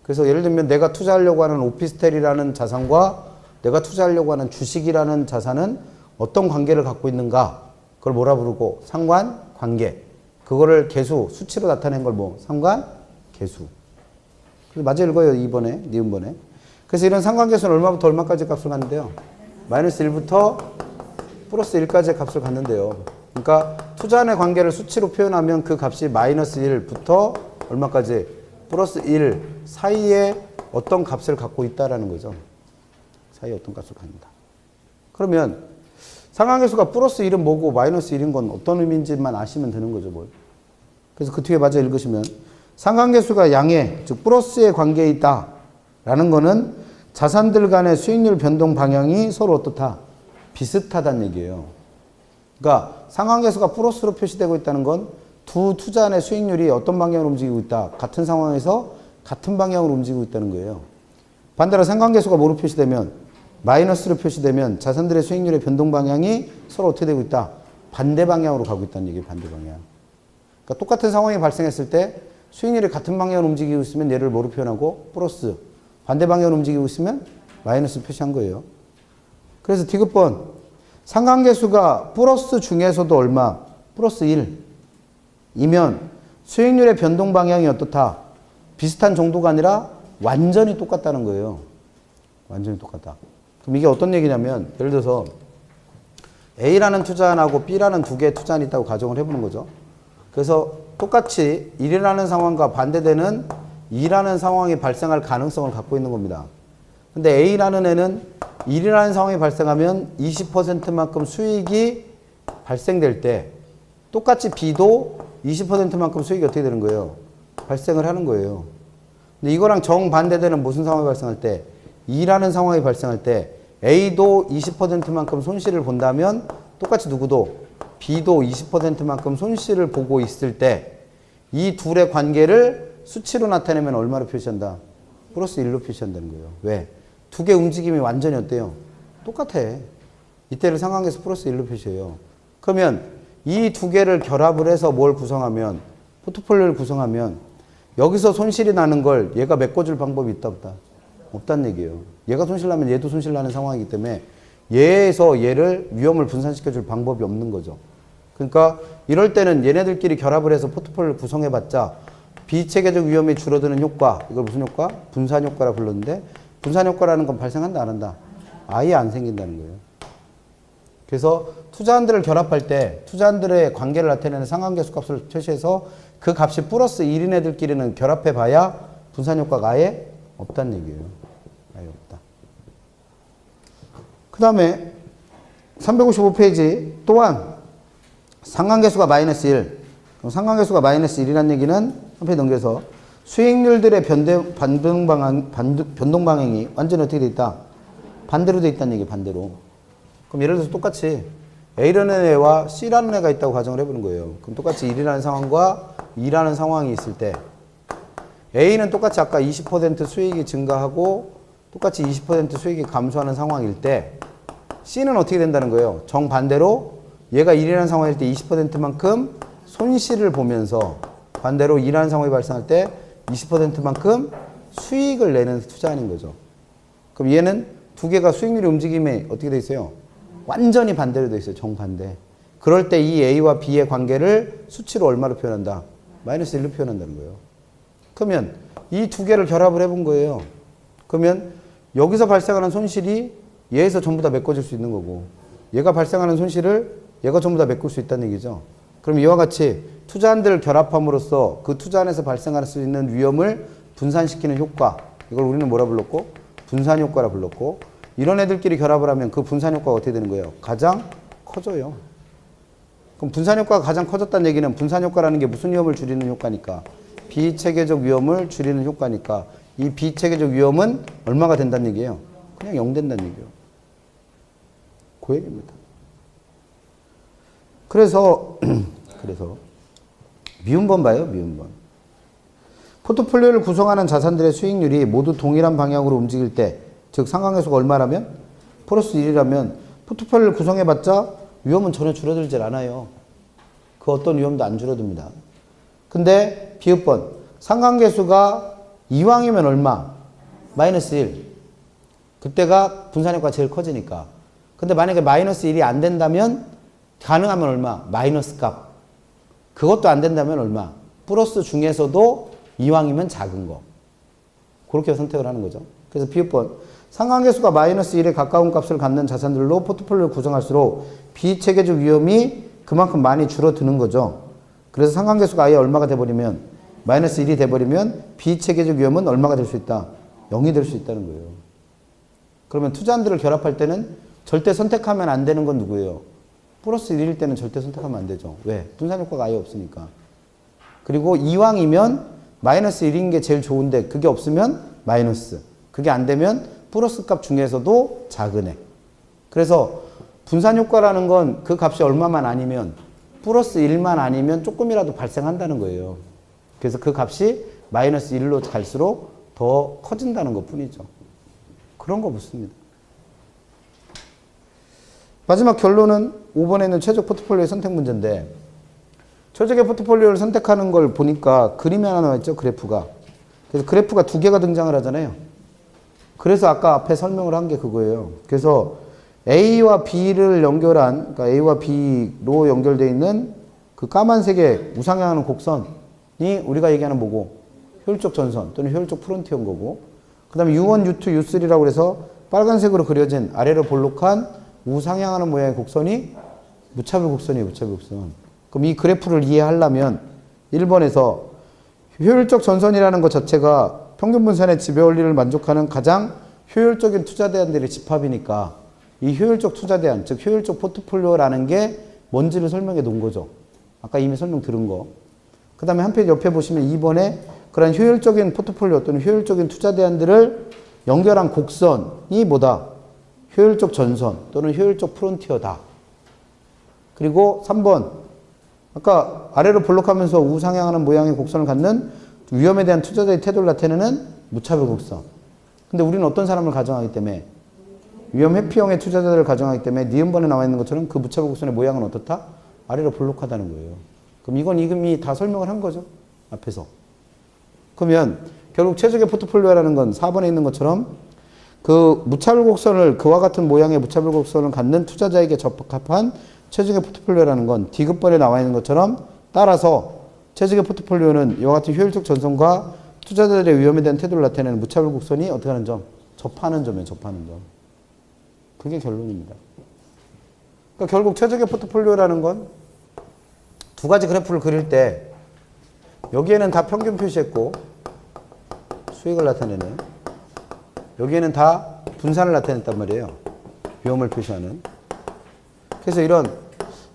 그래서 예를 들면 내가 투자하려고 하는 오피스텔이라는 자산과 내가 투자하려고 하는 주식이라는 자산은 어떤 관계를 갖고 있는가? 그걸 뭐라 부르고? 상관관계. 그거를 계수, 수치로 나타낸 걸 뭐? 상관계수. 그래서 맞아 읽어요. 2번에, 니은번에. 그래서 이런 상관계수는 얼마부터 얼마까지 값을 갖는데요? 마이너스 1부터 플러스 1까지의 값을 갖는데요. 그러니까 투자한의 관계를 수치로 표현하면 그 값이 마이너스 1부터 얼마까지? 플러스 1 사이에 어떤 값을 갖고 있다라는 거죠. 사이에 어떤 값을 갖는다. 그러면 상관계수가 플러스 1은 뭐고 마이너스 1인 건 어떤 의미인지만 아시면 되는 거죠. 뭘. 그래서 그 뒤에 마저 읽으시면 상관계수가 양의, 즉 플러스의 관계에 있다 라는 거는 자산들 간의 수익률 변동 방향이 서로 어떻다? 비슷하다는 얘기예요. 그러니까 상관계수가 플러스로 표시되고 있다는 건 두 투자한의 수익률이 어떤 방향으로 움직이고 있다. 같은 상황에서 같은 방향으로 움직이고 있다는 거예요. 반대로 상관계수가 뭐로 표시되면? 마이너스로 표시되면 자산들의 수익률의 변동 방향이 서로 어떻게 되고 있다? 반대 방향으로 가고 있다는 얘기예요. 반대 방향. 그러니까 똑같은 상황이 발생했을 때 수익률이 같은 방향으로 움직이고 있으면 얘를 뭐로 표현하고? 플러스. 반대 방향으로 움직이고 있으면 마이너스 표시한 거예요. 그래서 디귿번 상관계수가 플러스 중에서도 얼마? 플러스 1이면 수익률의 변동 방향이 어떻다? 비슷한 정도가 아니라 완전히 똑같다는 거예요. 완전히 똑같다. 그럼 이게 어떤 얘기냐면 예를 들어서 A라는 투자안하고 B라는 두 개의 투자안이 있다고 가정을 해보는 거죠. 그래서 똑같이 1이라는 상황과 반대되는 2라는 상황이 발생할 가능성을 갖고 있는 겁니다. 근데 A라는 애는 1이라는 상황이 발생하면 20%만큼 수익이 발생될 때 똑같이 B도 20%만큼 수익이 어떻게 되는 거예요? 발생을 하는 거예요. 근데 이거랑 정반대되는 무슨 상황이 발생할 때? 2라는 상황이 발생할 때 A도 20%만큼 손실을 본다면 똑같이 누구도 B도 20%만큼 손실을 보고 있을 때 이 둘의 관계를 수치로 나타내면 얼마로 표시한다? 플러스 1로 표시한다는 거예요. 왜? 두 개 움직임이 완전히 어때요? 똑같아. 이때를 상관계수 플러스 1로 표시해요. 그러면 이 두 개를 결합을 해서 뭘 구성하면? 포트폴리오를 구성하면 여기서 손실이 나는 걸 얘가 메꿔줄 방법이 있다 없다? 없다는 얘기예요. 얘가 손실 나면 얘도 손실 나는 상황이기 때문에 얘에서 얘를 위험을 분산시켜줄 방법이 없는 거죠. 그러니까 이럴 때는 얘네들끼리 결합을 해서 포트폴리오를 구성해봤자 비체계적 위험이 줄어드는 효과, 이걸 무슨 효과? 분산 효과라 불렀는데 분산 효과라는 건 발생한다 안 한다? 아예 안 생긴다는 거예요. 그래서 투자한들을 결합할 때 투자한들의 관계를 나타내는 상관계수 값을 표시해서 그 값이 플러스 1인 애들끼리는 결합해봐야 분산 효과가 아예 없다는 얘기예요. 아예 없다. 그 다음에 355페이지 또한 상관계수가 마이너스 1. 그럼 상관계수가 마이너스 1이라는 얘기는 한 페이지 넘겨서 수익률들의 변동 방향이 완전히 어떻게 돼 있다? 반대로 돼 있다는 얘기예요. 반대로. 그럼 예를 들어서 똑같이 A라는 애와 C라는 애가 있다고 가정을 해보는 거예요. 그럼 똑같이 1이라는 상황과 2라는 상황이 있을 때 A는 똑같이 아까 20% 수익이 증가하고 똑같이 20% 수익이 감소하는 상황일 때 C는 어떻게 된다는 거예요? 정반대로 얘가 1이라는 상황일 때 20%만큼 손실을 보면서 반대로 2라는 상황이 발생할 때 20%만큼 수익을 내는 투자하는 거죠. 그럼 얘는 두 개가 수익률의 움직임이 어떻게 돼 있어요? 완전히 반대로 돼 있어요. 정반대. 그럴 때 이 A와 B의 관계를 수치로 얼마로 표현한다? 마이너스 1로 표현한다는 거예요. 그러면 이 두 개를 결합을 해본 거예요. 그러면 여기서 발생하는 손실이 얘에서 전부 다 메꿔질 수 있는 거고 얘가 발생하는 손실을 얘가 전부 다 메꿀 수 있다는 얘기죠. 그럼 이와 같이 투자한들을 결합함으로써 그 투자안에서 발생할 수 있는 위험을 분산시키는 효과, 이걸 우리는 뭐라 불렀고? 분산 효과라 불렀고 이런 애들끼리 결합을 하면 그 분산 효과가 어떻게 되는 거예요? 가장 커져요. 그럼 분산 효과가 가장 커졌다는 얘기는 분산 효과라는 게 무슨 위험을 줄이는 효과니까? 비체계적 위험을 줄이는 효과니까 이 비체계적 위험은 얼마가 된다는 얘기예요? 그냥 0 된다는 얘기예요. 그 얘기입니다. 그래서 미분번 봐요. 미분번. 포트폴리오를 구성하는 자산들의 수익률이 모두 동일한 방향으로 움직일 때, 즉 상관계수가 얼마라면? 플러스 1이라면 포트폴리오를 구성해봤자 위험은 전혀 줄어들질 않아요. 그 어떤 위험도 안 줄어듭니다. 근데 비읍번 상관계수가 이왕이면 얼마? 마이너스 1. 그때가 분산효과가 제일 커지니까. 근데 만약에 마이너스 1이 안 된다면 가능하면 얼마? 마이너스 값. 그것도 안 된다면 얼마? 플러스 중에서도 이왕이면 작은 거. 그렇게 선택을 하는 거죠. 그래서 비읍번 상관계수가 마이너스 1에 가까운 값을 갖는 자산들로 포트폴리오를 구성할수록 비체계적 위험이 그만큼 많이 줄어드는 거죠. 그래서 상관계수가 아예 얼마가 돼버리면 마이너스 1이 돼버리면 비체계적 위험은 얼마가 될 수 있다? 0이 될 수 있다는 거예요. 그러면 투자한들을 결합할 때는 절대 선택하면 안 되는 건 누구예요? 플러스 1일 때는 절대 선택하면 안 되죠. 왜? 분산효과가 아예 없으니까. 그리고 이왕이면 마이너스 1인 게 제일 좋은데 그게 없으면 마이너스. 그게 안 되면 플러스 값 중에서도 작은 애. 그래서 분산효과라는 건 그 값이 얼마만 아니면 플러스 1만 아니면 조금이라도 발생한다는 거예요. 그래서 그 값이 마이너스 1로 갈수록 더 커진다는 것 뿐이죠. 그런 거 묻습니다. 마지막 결론은 5번에 있는 최적 포트폴리오의 선택 문제인데 최적의 포트폴리오를 선택하는 걸 보니까 그림이 하나 나와 있죠. 그래프가. 그래서 그래프가 두 개가 등장을 하잖아요. 그래서 아까 앞에 설명을 한 게 그거예요. 그래서 A와 B를 연결한, 그러니까 A와 B로 연결되어 있는 그 까만색의 우상향하는 곡선이 우리가 얘기하는 뭐고? 효율적 전선 또는 효율적 프론티어인 거고, 그 다음에 U1, U2, U3라고 해서 빨간색으로 그려진 아래로 볼록한 우상향하는 모양의 곡선이 무차별 곡선이에요. 무차별 곡선. 그럼 이 그래프를 이해하려면 1번에서 효율적 전선이라는 것 자체가 평균 분산의 지배 원리를 만족하는 가장 효율적인 투자 대안들의 집합이니까 이 효율적 투자 대안, 즉 효율적 포트폴리오라는 게 뭔지를 설명해 놓은 거죠. 아까 이미 설명 들은 거. 그 다음에 한 페이지 옆에 보시면 2번에 그런 효율적인 포트폴리오 또는 효율적인 투자 대안들을 연결한 곡선이 뭐다? 효율적 전선 또는 효율적 프론티어다. 그리고 3번 아까 아래로 볼록하면서 우상향하는 모양의 곡선을 갖는 위험에 대한 투자자의 태도를 나타내는 무차별 곡선. 근데 우리는 어떤 사람을 가정하기 때문에 위험 회피형의 투자자들을 가정하기 때문에 니은번에 나와 있는 것처럼 그 무차별 곡선의 모양은 어떻다? 아래로 볼록하다는 거예요. 그럼 이건 이미 다 설명을 한 거죠. 앞에서. 그러면 결국 최적의 포트폴리오라는 건 4번에 있는 것처럼 그 무차별 곡선을 그와 같은 모양의 무차별 곡선을 갖는 투자자에게 적합한 최적의 포트폴리오라는 건 D급번에 나와 있는 것처럼 따라서 최적의 포트폴리오는 이와 같은 효율적 전선과 투자자들의 위험에 대한 태도를 나타내는 무차별 곡선이 어떻게 하는 점? 접하는 점이에요. 접하는 점. 그게 결론입니다. 그러니까 결국 최적의 포트폴리오라는 건 두 가지 그래프를 그릴 때 여기에는 다 평균 표시했고 수익을 나타내는, 여기에는 다 분산을 나타냈단 말이에요. 위험을 표시하는. 그래서 이런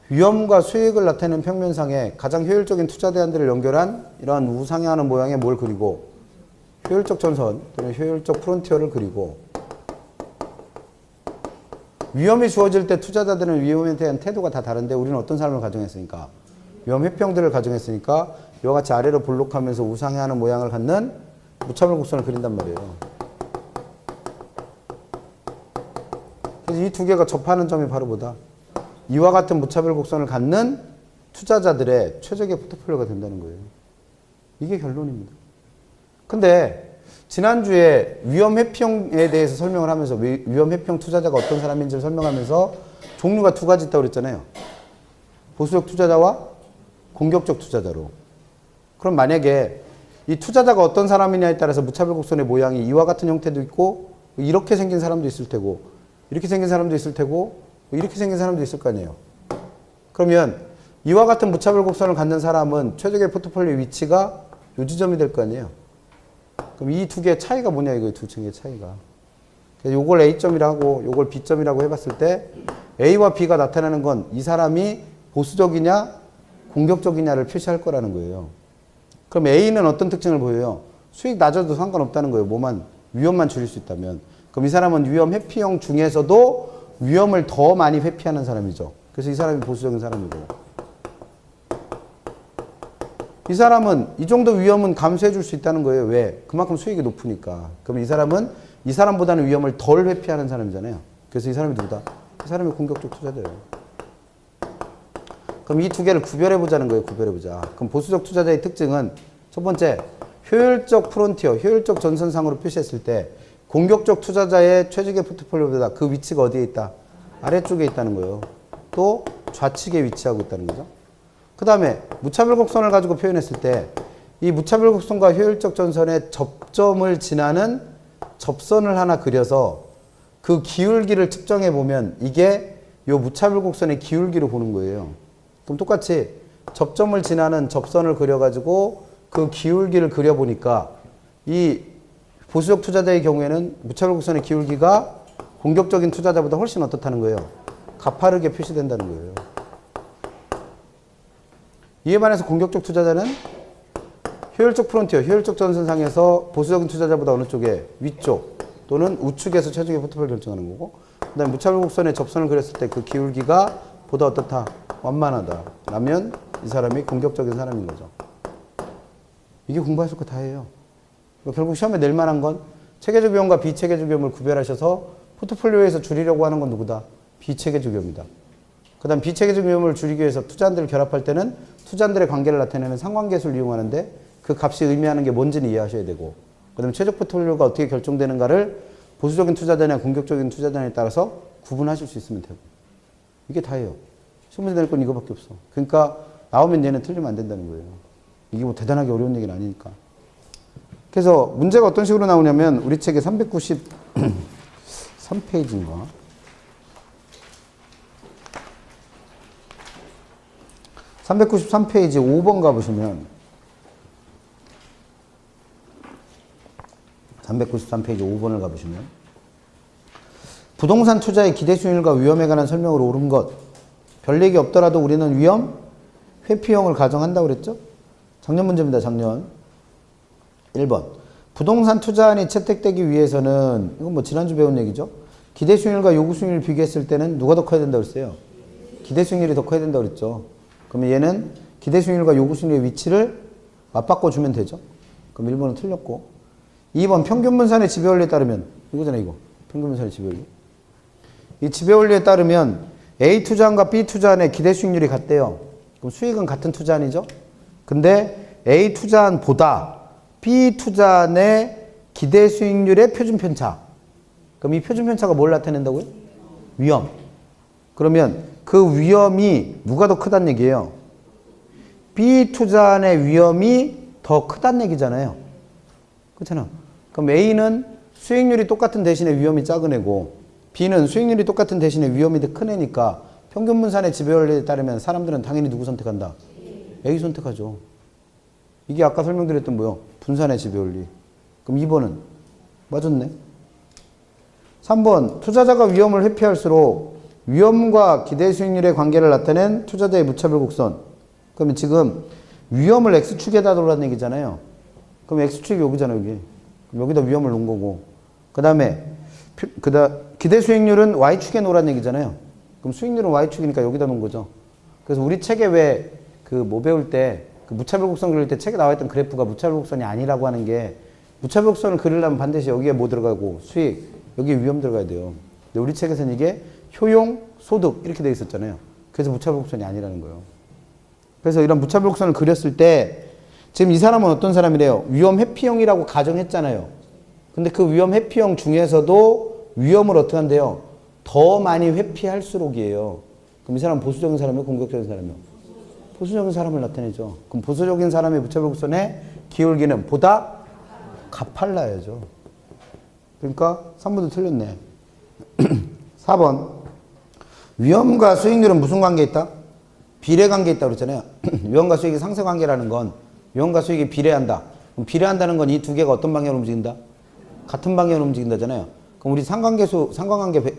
위험과 수익을 나타내는 평면상에 가장 효율적인 투자 대안들을 연결한 이러한 우상향하는 모양의 뭘 그리고 효율적 전선 또는 효율적 프론티어를 그리고 위험이 주어질 때 투자자들은 위험에 대한 태도가 다 다른데 우리는 어떤 사람을 가정했으니까? 위험 회피형들을 가정했으니까 이와 같이 아래로 볼록하면서 우상향하는 모양을 갖는 무차별 곡선을 그린단 말이에요. 그래서 이 두 개가 접하는 점이 바로 뭐다? 이와 같은 무차별 곡선을 갖는 투자자들의 최적의 포트폴리오가 된다는 거예요. 이게 결론입니다. 근데 지난주에 위험 회피형에 대해서 설명을 하면서 위험 회피형 투자자가 어떤 사람인지를 설명하면서 종류가 두 가지 있다고 그랬잖아요. 보수적 투자자와 공격적 투자자로. 그럼 만약에 이 투자자가 어떤 사람이냐에 따라서 무차별 곡선의 모양이 이와 같은 형태도 있고 이렇게 생긴 사람도 있을 테고 이렇게 생긴 사람도 있을 테고 이렇게 생긴 사람도 있을 거 아니에요. 그러면 이와 같은 무차별 곡선을 갖는 사람은 최적의 포트폴리오 위치가 요 지점이 될 거 아니에요. 그럼 이 두 개의 차이가 뭐냐 이거예요. 두 층의 차이가. 그래서 요걸 A점이라고 요걸 B점이라고 해봤을 때 A와 B가 나타나는 건 이 사람이 보수적이냐 공격적이냐를 표시할 거라는 거예요. 그럼 A는 어떤 특징을 보여요? 수익 낮아도 상관없다는 거예요. 뭐만 위험만 줄일 수 있다면. 그럼 이 사람은 위험 회피형 중에서도 위험을 더 많이 회피하는 사람이죠. 그래서 이 사람이 보수적인 사람이고, 이 사람은 이 정도 위험은 감수해 줄 수 있다는 거예요. 왜? 그만큼 수익이 높으니까. 그럼 이 사람은 이 사람보다는 위험을 덜 회피하는 사람이잖아요. 그래서 이 사람이 누구다? 이 사람이 공격적 투자자예요. 그럼 이 두 개를 구별해 보자는 거예요. 구별해 보자. 그럼 보수적 투자자의 특징은 첫 번째, 효율적 프론티어, 효율적 전선상으로 표시했을 때 공격적 투자자의 최적의 포트폴리오보다 그 위치가 어디에 있다? 아래쪽에 있다는 거예요. 또 좌측에 위치하고 있다는 거죠. 그 다음에 무차별 곡선을 가지고 표현했을 때 이 무차별 곡선과 효율적 전선의 접점을 지나는 접선을 하나 그려서 그 기울기를 측정해 보면 이게 이 무차별 곡선의 기울기로 보는 거예요. 그럼 똑같이 접점을 지나는 접선을 그려가지고 그 기울기를 그려보니까 이 보수적 투자자의 경우에는 무차별 곡선의 기울기가 공격적인 투자자보다 훨씬 어떻다는 거예요? 가파르게 표시된다는 거예요. 이에 반해서 공격적 투자자는 효율적 프론티어, 효율적 전선상에서 보수적인 투자자보다 어느 쪽에? 위쪽 또는 우측에서 최적의 포트폴리오 결정하는 거고, 그 다음에 무차별 곡선에 접선을 그렸을 때 그 기울기가 보다 어떻다? 완만하다. 라면 이 사람이 공격적인 사람인 거죠. 이게 공부하실 거 다 해요. 결국 시험에 낼 만한 건 체계적 위험과 비체계적 위험을 구별하셔서 포트폴리오에서 줄이려고 하는 건 누구다? 비체계적 위험이다. 그 다음 비체계적 위험을 줄이기 위해서 투자한들을 결합할 때는 투자한들의 관계를 나타내는 상관계수를 이용하는데 그 값이 의미하는 게 뭔지는 이해하셔야 되고, 그 다음에 최적 포트폴리오가 어떻게 결정되는가를 보수적인 투자자냐 공격적인 투자자냐에 따라서 구분하실 수 있으면 되고, 이게 다예요. 시험 문제 낼 건 이거밖에 없어. 그러니까 나오면 얘는 틀리면 안 된다는 거예요. 이게 뭐 대단하게 어려운 얘기는 아니니까. 그래서 문제가 어떤 식으로 나오냐면 우리 책에 393페이지인가? 393페이지 5번 가보시면 393페이지 5번을 가보시면 부동산 투자의 기대 수익률과 위험에 관한 설명으로 옳은 것. 별 얘기 없더라도 우리는 위험 회피형을 가정한다고 그랬죠? 작년 문제입니다. 작년 1번. 부동산 투자안이 채택되기 위해서는, 이건 뭐 지난주 배운 얘기죠. 기대 수익률과 요구 수익률을 비교했을 때는 누가 더 커야 된다고 그랬어요? 기대 수익률이 더 커야 된다고 그랬죠. 그러면 얘는 기대 수익률과 요구 수익률의 위치를 맞바꿔 주면 되죠. 그럼 1번은 틀렸고, 2번 평균 분산의 지배 원리에 따르면, 이거잖아 이거. 평균 분산의 지배 원리. 이 지배 원리에 따르면 A 투자안과 B 투자안의 기대 수익률이 같대요. 그럼 수익은 같은 투자안이죠. 근데 A 투자안보다 B 투자안의 기대 수익률의 표준 편차. 그럼 이 표준 편차가 뭘 나타낸다고요? 위험. 그러면 그 위험이 누가 더 크다는 얘기예요? B 투자안의 위험이 더 크다는 얘기잖아요. 그렇잖아. 그럼 A는 수익률이 똑같은 대신에 위험이 작은 애고, B는 수익률이 똑같은 대신에 위험이 더 큰 애니까 평균 분산의 지배 원리에 따르면 사람들은 당연히 누구 선택한다? A 선택하죠. 이게 아까 설명드렸던 뭐요? 분산의 지배 원리. 그럼 2번은 맞았네. 3번. 투자자가 위험을 회피할수록 위험과 기대 수익률의 관계를 나타낸 투자자의 무차별 곡선. 그러면 지금 위험을 X축에다 놓으라는 얘기잖아요. 그럼 X축이 여기잖아, 여기. 그럼 여기다 위험을 놓은 거고. 그 다음에 기대 수익률은 Y축에 놓으라는 얘기잖아요. 그럼 수익률은 Y축이니까 여기다 놓은 거죠. 그래서 우리 책에 왜 그 뭐 배울 때 그 무차별 곡선 그릴 때 책에 나와 있던 그래프가 무차별 곡선이 아니라고 하는 게, 무차별 곡선을 그리려면 반드시 여기에 뭐 들어가고 수익, 여기에 위험 들어가야 돼요. 근데 우리 책에서는 이게 효용, 소득 이렇게 돼 있었잖아요. 그래서 무차별 곡선이 아니라는 거예요. 그래서 이런 무차별 곡선을 그렸을 때 지금 이 사람은 어떤 사람이래요? 위험 회피형이라고 가정했잖아요. 근데 그 위험 회피형 중에서도 위험을 어떻게 한대요? 더 많이 회피할수록이에요. 그럼 이 사람은 보수적인 사람이요? 공격적인 사람이요? 보수적인 사람을 나타내죠. 그럼 보수적인 사람의 무차별 곡선의 기울기는 보다 가팔라야죠. 그러니까 3번도 틀렸네. 4번. 위험과 수익률은 무슨 관계에 있다? 비례 관계에 있다고 그랬잖아요. 위험과 수익이 상쇄 관계라는 건 위험과 수익이 비례한다. 그럼 비례한다는 건 이 두 개가 어떤 방향으로 움직인다? 같은 방향으로 움직인다잖아요. 그럼 그럼 우리 상관관계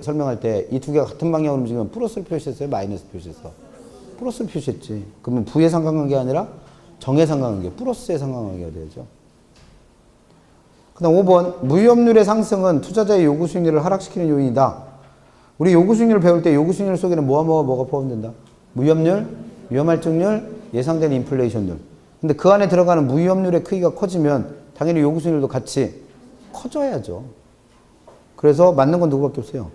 설명할 때 이 두 개가 같은 방향으로 움직이면 플러스를 표시했어요? 마이너스 표시했어? 플러스를 표시했지. 그러면 부의 상관관계가 아니라 정의 상관관계, 플러스의 상관관계가 되죠. 그 다음 5번. 무위험률의 상승은 투자자의 요구 수익률을 하락시키는 요인이다. 우리 요구 수익률을 배울 때 요구 수익률 속에는 뭐가 포함된다? 무위험률, 위험할증률, 예상되는 인플레이션율. 근데 그 안에 들어가는 무위험률의 크기가 커지면 당연히 요구 수익률도 같이 커져야죠. 그래서 맞는 건 누구밖에 없어요?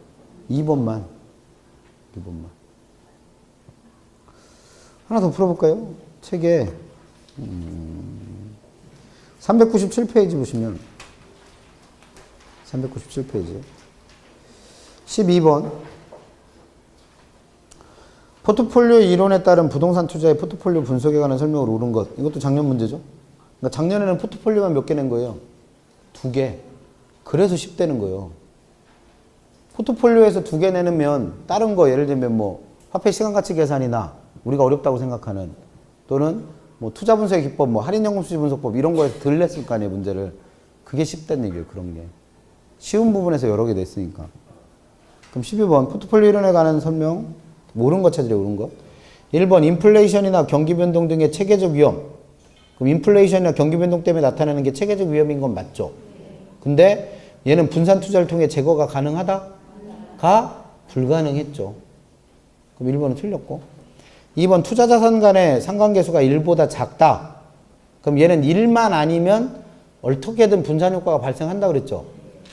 2번만. 하나 더 풀어볼까요? 책에 397페이지 보시면 397페이지 12번 포트폴리오 이론에 따른 부동산 투자의 포트폴리오 분석에 관한 설명을 옳은 것. 이것도 작년 문제죠. 그러니까 작년에는 포트폴리오만 몇 개 낸 거예요? 2개. 그래서 10대는 거예요. 포트폴리오에서 2개 내면 다른 거 예를 들면 뭐 화폐 시간가치 계산이나 우리가 어렵다고 생각하는 또는 뭐 투자 분석의 기법, 뭐 할인연금 수지 분석법 이런 거에서 덜 냈을 거 아니에요, 문제를. 그게 10대는 얘기예요, 그런 게. 쉬운 부분에서 여러 개 냈으니까. 그럼 12번 포트폴리오 이론에 관한 설명. 옳은 거 찾으래, 옳은 거. 1번 인플레이션이나 경기 변동 등의 체계적 위험. 그럼 인플레이션이나 경기 변동 때문에 나타나는 게 체계적 위험인 건 맞죠. 근데 얘는 분산 투자를 통해 제거가 가능하다? 가 불가능했죠. 그럼 1번은 틀렸고. 2번 투자 자산 간의 상관계수가 1보다 작다. 그럼 얘는 1만 아니면 어떻게든 분산 효과가 발생한다 그랬죠.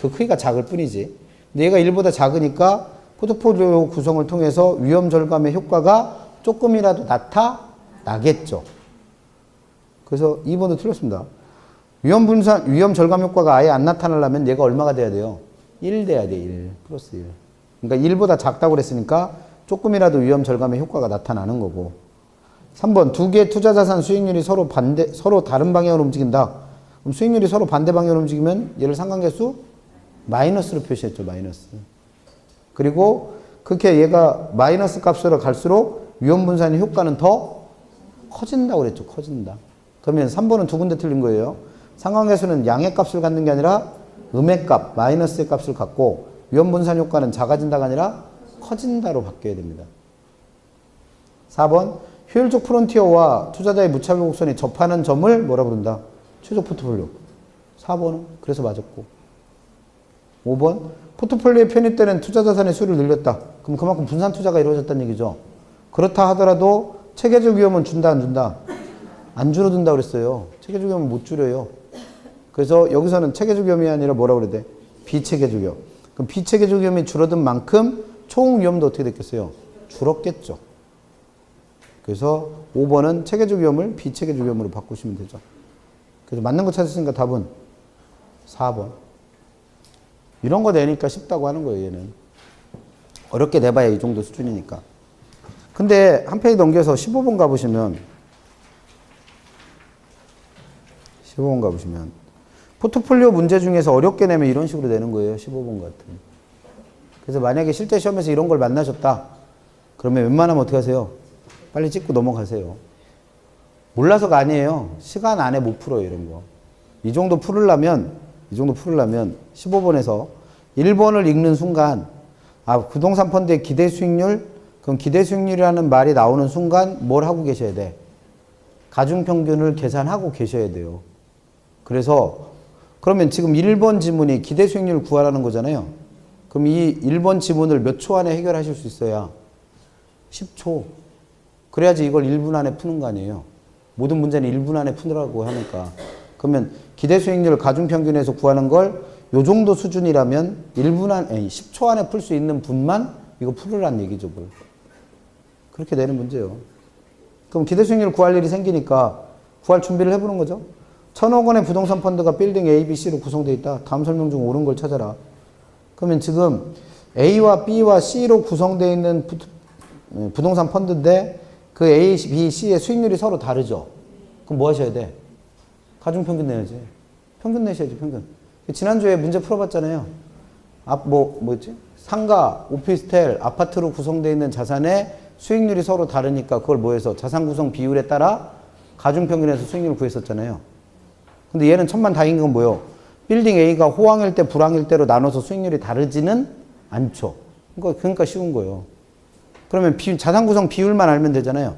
그 크기가 작을 뿐이지. 근데 얘가 1보다 작으니까 포트폴리오 구성을 통해서 위험 절감의 효과가 조금이라도 나타나겠죠. 그래서 2번도 틀렸습니다. 위험 절감 효과가 아예 안 나타나려면 얘가 얼마가 돼야 돼요? 1 돼야 돼, 1. 플러스 1. 그러니까 1보다 작다고 그랬으니까 조금이라도 위험 절감의 효과가 나타나는 거고. 3번 두 개의 투자 자산 수익률이 서로 다른 방향으로 움직인다. 그럼 수익률이 서로 반대 방향으로 움직이면 얘를 상관계수 마이너스로 표시했죠, 마이너스. 그리고 그렇게 얘가 마이너스 값으로 갈수록 위험 분산의 효과는 더 커진다고 그랬죠. 커진다. 그러면 3번은 두 군데 틀린 거예요. 상관계수는 양의 값을 갖는 게 아니라 음의 값, 마이너스의 값을 갖고 위험 분산 효과는 작아진다가 아니라 커진다로 바뀌어야 됩니다. 4번 효율적 프론티어와 투자자의 무차별 곡선이 접하는 점을 뭐라 부른다? 최적 포트폴리오. 4번은 그래서 맞았고. 5번 포트폴리오에 편입되는 투자 자산의 수를 늘렸다. 그럼 그만큼 분산 투자가 이루어졌다는 얘기죠. 그렇다 하더라도 체계적 위험은 준다 안 준다? 안 줄어든다 그랬어요. 체계적 위험은 못 줄여요. 그래서 여기서는 체계적 위험이 아니라 뭐라 그래야 돼? 비체계적 위험. 그럼 비체계적 위험이 줄어든 만큼 총 위험도 어떻게 됐겠어요? 줄었겠죠. 그래서 5번은 체계적 위험을 비체계적 위험으로 바꾸시면 되죠. 그래서 맞는 거 찾으시니까 답은 4번. 이런 거 내니까 쉽다고 하는 거예요, 얘는. 어렵게 내봐야 이 정도 수준이니까. 근데 한 페이지 넘겨서 15번 가보시면 포트폴리오 문제 중에서 어렵게 내면 이런 식으로 내는 거예요, 15번 같은. 그래서 만약에 실제 시험에서 이런 걸 만나셨다. 그러면 웬만하면 어떻게 하세요? 빨리 찍고 넘어가세요. 몰라서가 아니에요. 시간 안에 못 풀어요, 이런 거. 이 정도 풀으려면 15번에서 1번을 읽는 순간 부동산 펀드의 기대 수익률, 그럼 기대 수익률이라는 말이 나오는 순간 뭘 하고 계셔야 돼? 가중평균을 계산하고 계셔야 돼요. 그래서 그러면 지금 1번 지문이 기대 수익률 구하라는 거잖아요. 그럼 이 1번 지문을 몇 초 안에 해결하실 수 있어야? 10초. 그래야지 이걸 1분 안에 푸는 거 아니에요. 모든 문제는 1분 안에 푸느라고 하니까. 그러면 기대 수익률 가중평균에서 구하는 걸 요 정도 수준이라면 10초 안에 풀 수 있는 분만 이거 풀으란 얘기죠. 뭘. 그렇게 되는 문제예요. 그럼 기대 수익률 구할 일이 생기니까 구할 준비를 해보는 거죠. 1,000억 원의 부동산 펀드가 빌딩 A, B, C로 구성되어 있다. 다음 설명 중 옳은 걸 찾아라. 그러면 지금 A와 B와 C로 구성되어 있는 부동산 펀드인데 그 A, B, C의 수익률이 서로 다르죠. 그럼 뭐 하셔야 돼? 가중평균 내야지. 평균 내셔야지, 평균. 지난주에 문제 풀어봤잖아요. 뭐였지? 상가, 오피스텔, 아파트로 구성되어 있는 자산의 수익률이 서로 다르니까 그걸 뭐 해서 자산 구성 비율에 따라 가중평균에서 수익률을 구했었잖아요. 근데 얘는 천만다행인 건 뭐예요? 빌딩 A가 호황일 때 불황일 때로 나눠서 수익률이 다르지는 않죠. 그러니까 쉬운 거예요. 그러면 자산 구성 비율만 알면 되잖아요.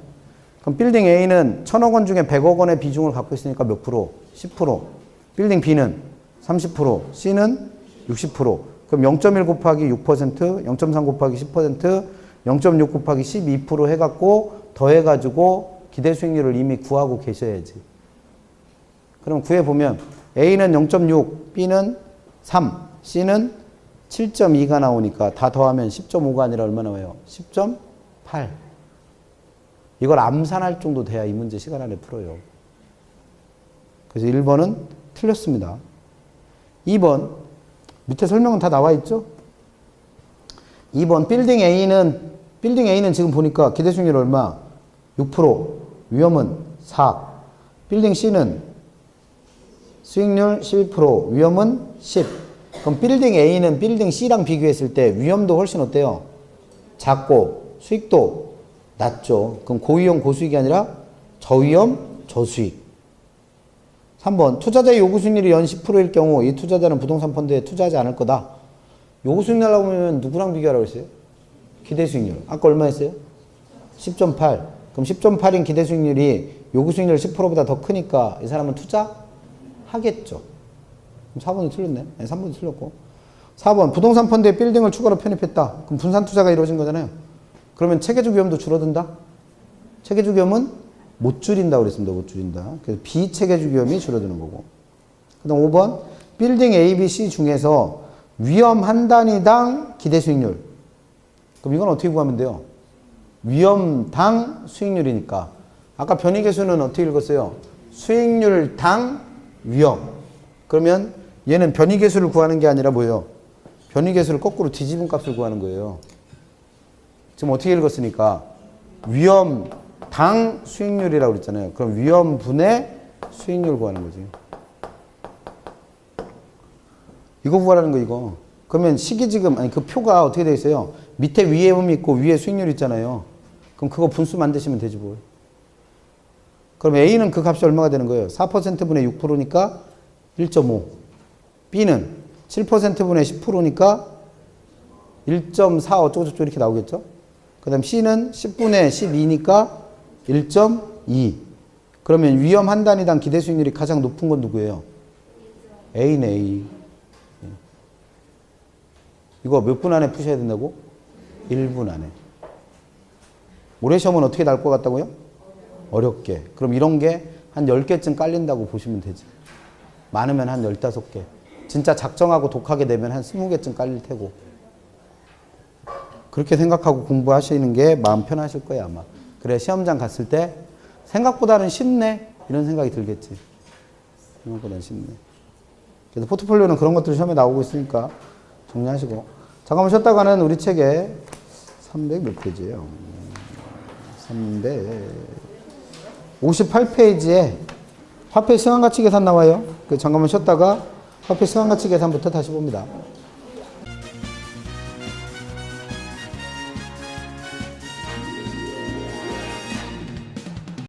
그럼 빌딩 A는 1000억 원 중에 100억 원의 비중을 갖고 있으니까 몇 프로? 10%. 빌딩 B는 30%, C는 60%. 그럼 0.1 곱하기 6%, 0.3 곱하기 10%, 0.6 곱하기 12% 해갖고 더해가지고 기대 수익률을 이미 구하고 계셔야지. 그럼 구해보면 A는 0.6, B는 3, C는 7.2가 나오니까 다 더하면 10.5가 아니라 얼마 나와요? 10.8. 이걸 암산할 정도 돼야 이 문제 시간 안에 풀어요. 그래서 1번은 틀렸습니다. 2번 밑에 설명은 다 나와 있죠? 2번 빌딩 A는 지금 보니까 기대 수익률 얼마? 6%, 위험은 4. 빌딩 C는 수익률 12%, 위험은 10. 그럼 빌딩 A는 빌딩 C랑 비교했을 때 위험도 훨씬 어때요? 작고 수익도 낮죠. 그럼 고위험 고수익이 아니라 저위험 저수익. 3번 투자자의 요구 수익률이 연 10%일 경우 이 투자자는 부동산 펀드에 투자하지 않을 거다. 요구 수익률 나오면 누구랑 비교하라고 했어요? 기대 수익률. 아까 얼마 했어요? 10.8. 그럼 10.8인 기대 수익률이 요구 수익률 10%보다 더 크니까 이 사람은 투자하겠죠. 그럼 4번이 틀렸네. 아니, 3번이 틀렸고. 4번 부동산 펀드에 빌딩을 추가로 편입했다. 그럼 분산 투자가 이루어진 거잖아요. 그러면 체계적 위험도 줄어든다? 체계적 위험은 못 줄인다고 그랬습니다. 못 줄인다. 그래서 비체계적 위험이 줄어드는 거고. 그 다음 5번 빌딩 A, B, C 중에서 위험 한 단위당 기대 수익률. 그럼 이건 어떻게 구하면 돼요? 위험당 수익률이니까. 아까 변이계수는 어떻게 읽었어요? 수익률당 위험. 그러면 얘는 변이계수를 구하는 게 아니라 뭐예요? 변이계수를 거꾸로 뒤집은 값을 구하는 거예요. 지금 어떻게 읽었으니까 위험당 수익률이라고 그랬잖아요. 그럼 위험분의 수익률 구하는 거지. 이거 구하라는 거 이거. 그러면 식이 지금 아니 그 표가 어떻게 되어 있어요? 밑에 위험이 있고 위에 수익률 있잖아요. 그럼 그거 분수 만드시면 되지 뭘. 그럼 A는 그 값이 얼마가 되는 거예요? 4%분의 6%니까 1.5. B는 7%분의 10%니까 1.4 어쩌고저쩌고 이렇게 나오겠죠? 그 다음 C는 10분의 12니까 1.2. 그러면 위험 한 단위당 기대 수익률이 가장 높은 건 누구예요? A네, A. 이거 몇 분 안에 푸셔야 된다고? 1분 안에. 올해 시험은 어떻게 날 것 같다고요? 어렵게. 그럼 이런 게 한 10개쯤 깔린다고 보시면 되지. 많으면 한 15개. 진짜 작정하고 독하게 되면 한 20개쯤 깔릴 테고. 그렇게 생각하고 공부하시는 게 마음 편하실 거예요, 아마. 그래, 시험장 갔을 때 생각보다는 쉽네. 이런 생각이 들겠지. 생각보다는 쉽네. 그래서 포트폴리오는 그런 것들이 시험에 나오고 있으니까 정리하시고. 잠깐만 쉬었다가는 우리 책에 300 몇 페이지예요? 358페이지에 화폐 시간가치 계산 나와요. 잠깐만 쉬었다가 화폐 시간가치 계산부터 다시 봅니다.